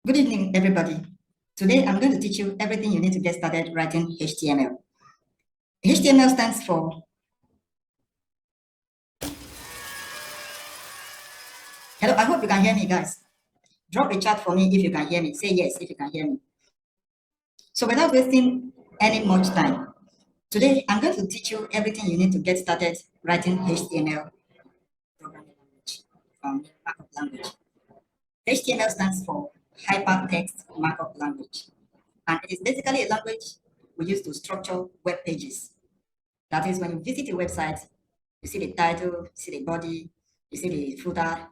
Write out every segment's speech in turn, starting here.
Good evening, everybody. Today, I'm going to teach you everything you need to get started writing HTML. HTML stands for Hello, I hope you can hear me, guys. Drop a chat for me if you can hear me. Say yes if you can hear me. So without wasting any much time, today I'm going to teach you everything you need to get started writing HTML programming language, markup language. HTML stands for Hyper Text Markup Language. And it is basically a language we use to structure web pages. That is, when you visit a website, you see the title, you see the body, you see the footer.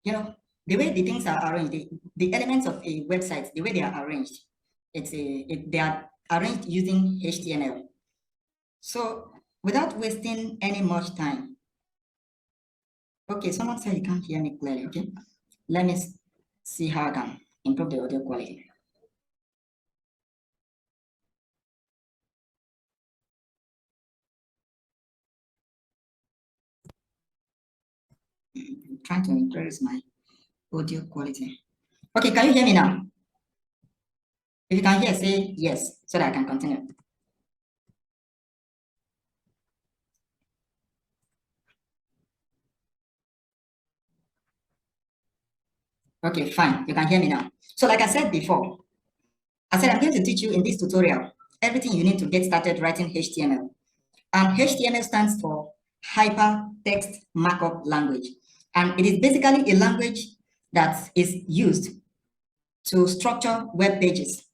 You know, the way the things are arranged, the elements of a website, the way they are arranged, they are arranged using HTML. So without wasting any much time. Okay, someone said you can't hear me clearly, okay? Let me see how I can improve the audio quality. I'm trying to increase my audio quality. Okay, can you hear me now? If you can hear, say yes, so that I can continue. Okay, fine, you can hear me now. So like I said before, I'm going to teach you in this tutorial everything you need to get started writing HTML. And HTML stands for Hyper Text Markup Language. And it is basically a language that is used to structure web pages.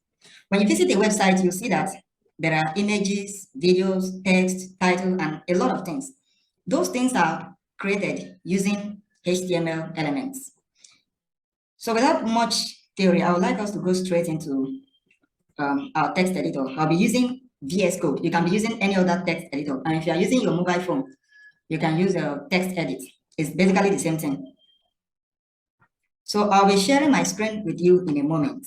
When you visit a website, you see that there are images, videos, text, title, and a lot of things. Those things are created using HTML elements. So without much theory, I would like us to go straight into our text editor. I'll be using VS Code. You can be using any other text editor. And if you are using your mobile phone, you can use a text edit. It's basically the same thing. So I'll be sharing my screen with you in a moment.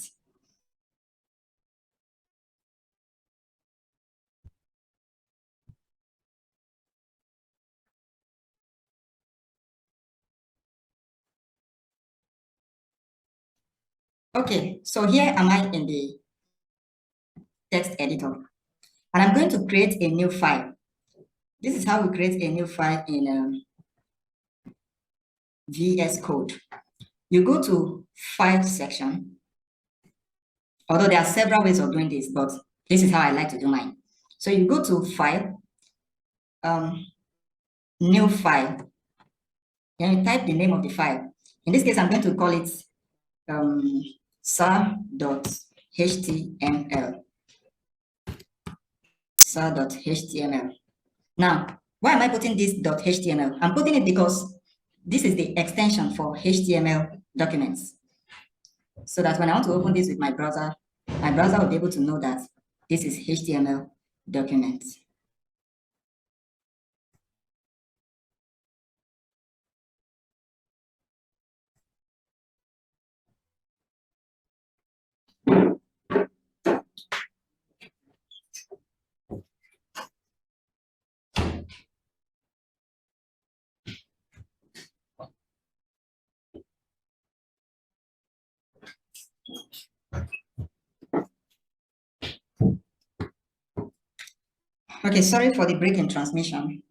Okay, so here am I in the text editor. And I'm going to create a new file. This is how we create a new file in VS Code. You go to File section, although there are several ways of doing this, but this is how I like to do mine. So you go to File, New File, then you type the name of the file. In this case, I'm going to call it sar.html. Sar.html. Now, why am I putting this .html? I'm putting it because this is the extension for HTML documents. So that when I want to open this with my browser will be able to know that this is HTML documents. Okay, sorry for the break in transmission.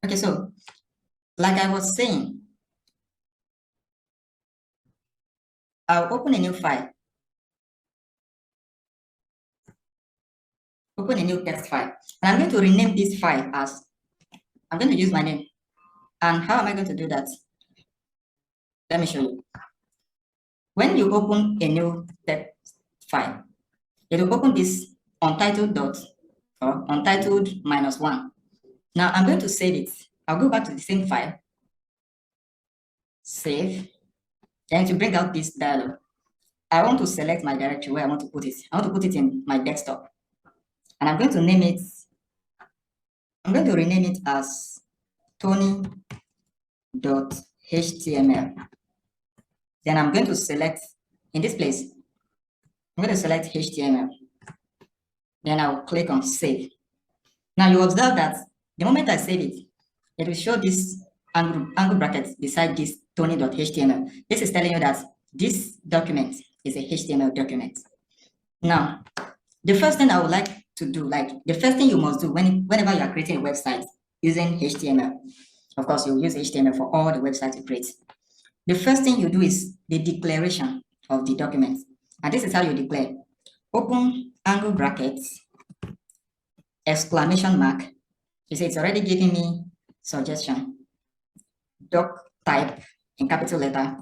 Okay, so like I was saying, I'll open a new file. Open a new text file. And I'm going to rename this file as, I'm going to use my name. And how am I going to do that? Let me show you. When you open a new text file, it will open this untitled dot or untitled -1. Now I'm going to save it. I'll go back to the same file, save, then to bring out this dialog. I want to select my directory where I want to put it. I want to put it in my desktop. And I'm going to name it, I'm going to rename it as Tony.html. Then I'm going to select, in this place, I'm going to select HTML. Then I'll click on save. Now you observe that the moment I save it, it will show this angle brackets beside this Tony.html. This is telling you that this document is a HTML document. Now, the first thing I would like to do, like the first thing you must do whenever you are creating a website using HTML, of course, you use HTML for all the websites you create. The first thing you do is the declaration of the document. And this is how you declare: open angle brackets, exclamation mark. You see, it's already giving me suggestion. Doc type in capital letter,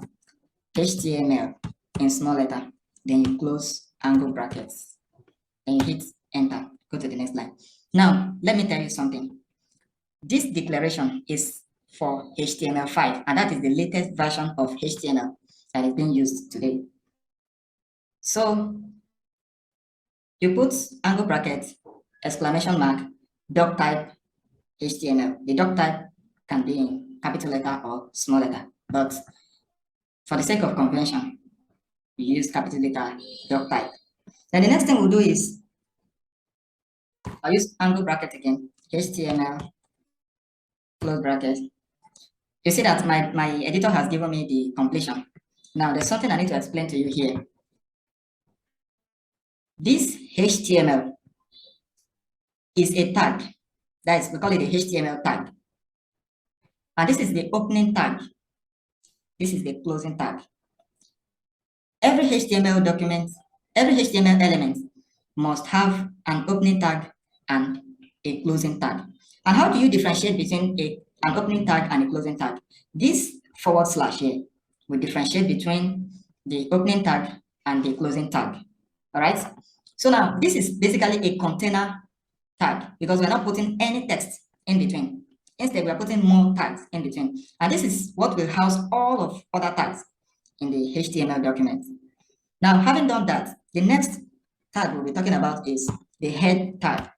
HTML in small letter. Then you close angle brackets. Then you hit enter. Go to the next line. Now, let me tell you something. This declaration is for HTML5, and that is the latest version of HTML that is being used today. So you put angle brackets, exclamation mark, doc type, HTML. The doc type can be in capital letter or small letter, but for the sake of convention, we use capital letter doc type. Then the next thing we'll do is I'll use angle bracket again, HTML, close bracket. You see that my editor has given me the completion. Now there's something I need to explain to you here. This HTML is a tag. That is, we call it a HTML tag. And this is the opening tag. This is the closing tag. Every HTML document, every HTML element must have an opening tag and a closing tag. And how do you differentiate between an opening tag and a closing tag? This / here will differentiate between the opening tag and the closing tag. All right. So now this is basically a container tag because we're not putting any text in between. Instead, we are putting more tags in between. And this is what will house all of other tags in the HTML document. Now, having done that, the next tag we'll be talking about is the head tag.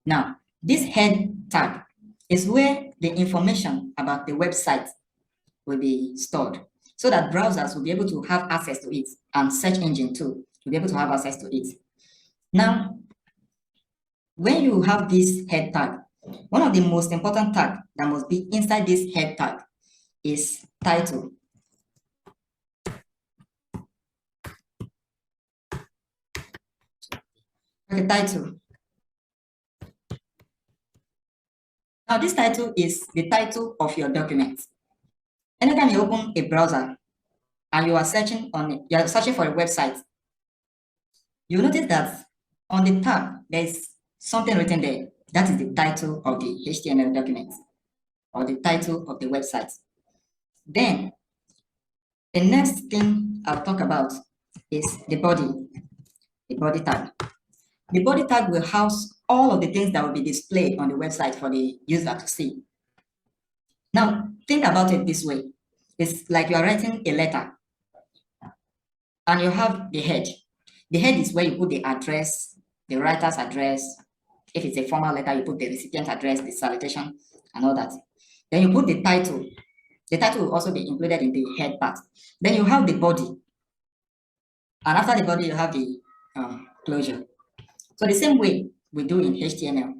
Now, this head tag is where the information about the website will be stored so that browsers will be able to have access to it, and search engine too will be able to have access to it. Now, when you have this head tag, one of the most important tags that must be inside this head tag is title. Okay, title. Now, this title is the title of your document. Anytime you open a browser and you are searching for a website, you notice that on the tab there's something written there. That is the title of the HTML document or the title of the website. Then the next thing I'll talk about is the body tag. The body tag will house all of the things that will be displayed on the website for the user to see. Now, think about it this way. It's like you are writing a letter and you have the head. The head is where you put the address, the writer's address. If it's a formal letter, you put the recipient address, the salutation, and all that. Then you put the title. The title will also be included in the head part. Then you have the body. And after the body, you have the closure. So the same way we do in HTML.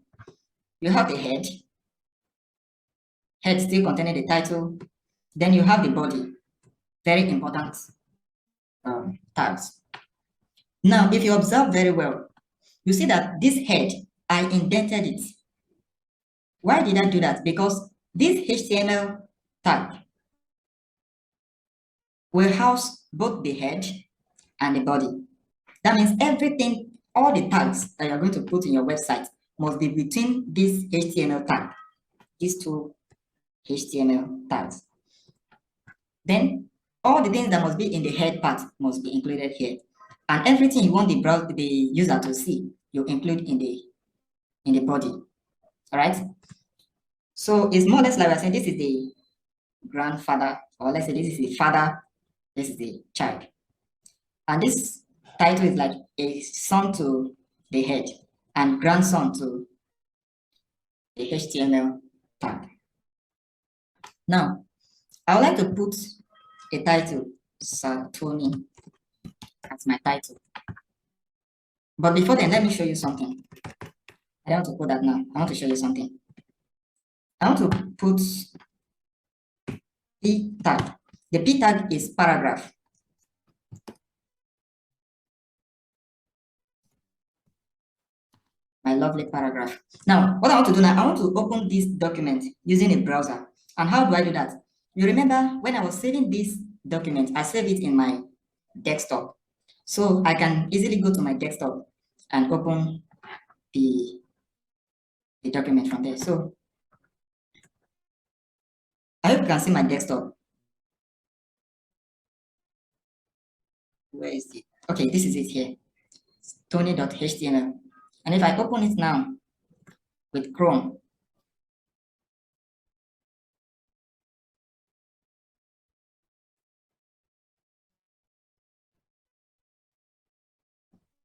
You have the head. Head still containing the title. Then you have the body. Very important tags. Now, if you observe very well, you see that this head, I indented it. Why did I do that? Because this HTML tag will house both the head and the body. That means everything, all the tags that you're going to put in your website must be between this HTML tag, these two HTML tags. Then all the things that must be in the head part must be included here. And everything you want the user to see, you include in the body. All right. So it's more or less like we're saying this is the grandfather, or let's say this is the father, this is the child. And this title is like a son to the head and grandson to the HTML tag. Now, I would like to put a title, Satoni, as my title. But before then, let me show you something. I don't want to put that now. I want to show you something. I want to put P tag. The P tag is paragraph. My lovely paragraph. Now, what I want to do now, I want to open this document using a browser. And how do I do that? You remember when I was saving this document, I saved it in my desktop. So I can easily go to my desktop and open the document from there. So I hope you can see my desktop. Where is it? Okay, this is it here. Tony.html. And if I open it now with Chrome,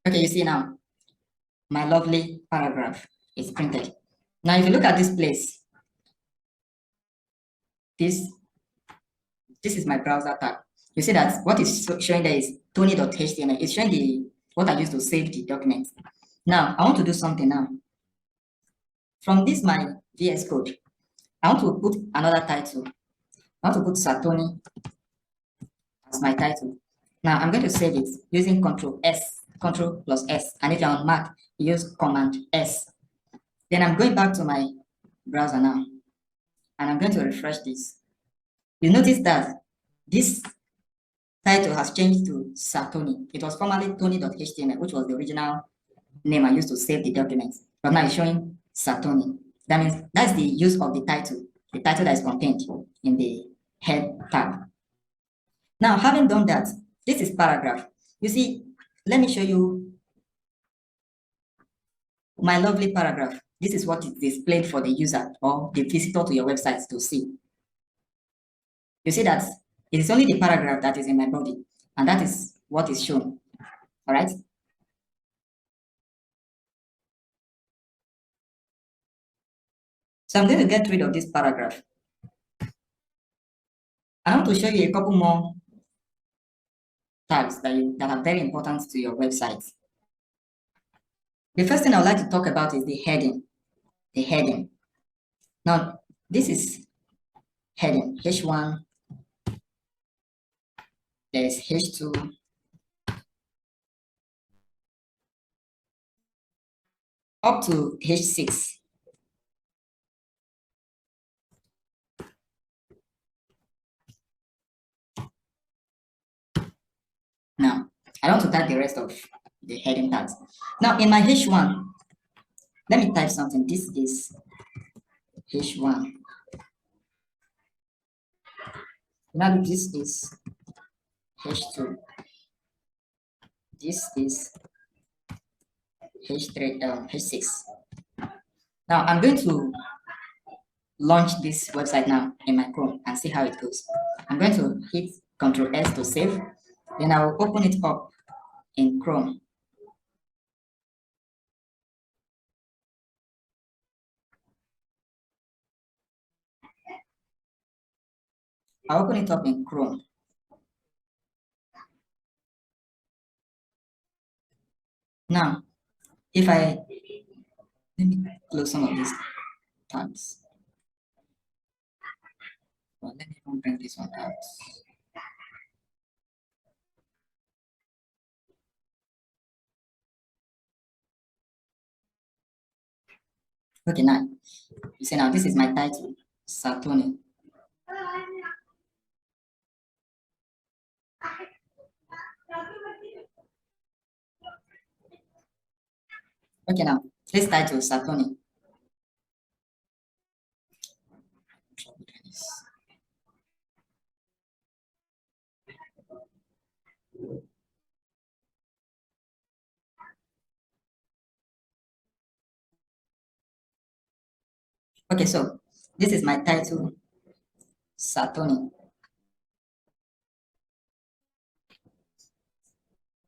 okay, you see now, my lovely paragraph is printed. Now, if you look at this place, this is my browser tab. You see that what is showing there is Tony.html. It's showing the what I used to save the document. Now, I want to do something now. From this my VS Code, I want to put another title. I want to put Satoni as my title. Now, I'm going to save it using Control S, Control plus S. And if you're on Mac, you use Command S. Then I'm going back to my browser now. And I'm going to refresh this. You notice that this title has changed to Satoni. It was formerly Tony.html, which was the original name I used to save the document. But now it's showing Satoni. That means that's the use of the title that is contained in the head tag. Now, having done that, this is paragraph. You see, let me show you my lovely paragraph. This is what is displayed for the user or the visitor to your website to see. You see that it is only the paragraph that is in my body, and that is what is shown. All right. So I'm going to get rid of this paragraph. I want to show you a couple more tags that are very important to your website. The first thing I would like to talk about is the heading. The heading. Now, this is heading, H1, there's H2, up to H6. Now, I don't want to type the rest of the heading tags. Now, in my H1, let me type something. This is H1. Now, this is H2. This is H3, H6. Now, I'm going to launch this website now in my Chrome and see how it goes. I'm going to hit Ctrl S to save. Then I will open it up in Chrome. I'll open it up in Chrome. Now, if I let me close some of these tabs. Well, let me even bring this one out. Okay, now you see now this is my title, Satoni. Okay, now this title, Satoni. Okay, so this is my title, Satoni.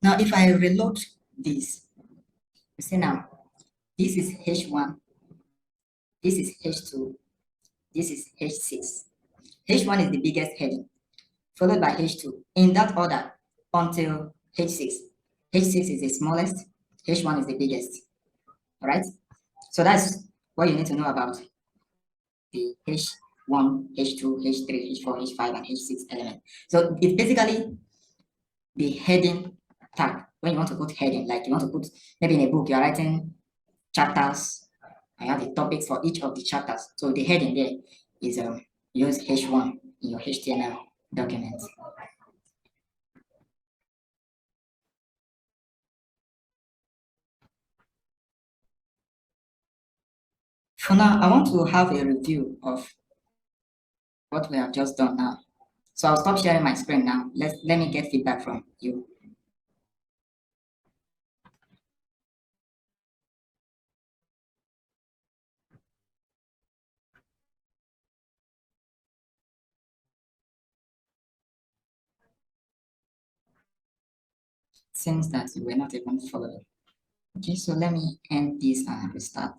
Now, if I reload this, you see now, this is H1, this is H2, this is H6. H1 is the biggest heading, followed by H2, in that order until H6. H6 is the smallest, H1 is the biggest, all right? So that's what you need to know about the H1, H2, H3, H4, H5, and H6 element. So it's basically the heading tag. When you want to put heading, like you want to put, maybe in a book, you're writing chapters, I have the topics for each of the chapters. So the heading there is use H1 in your HTML document. For now, I want to have a review of what we have just done now. So I'll stop sharing my screen now. Let me get feedback from you. Seems that you were not even following. Okay, so let me end this and restart.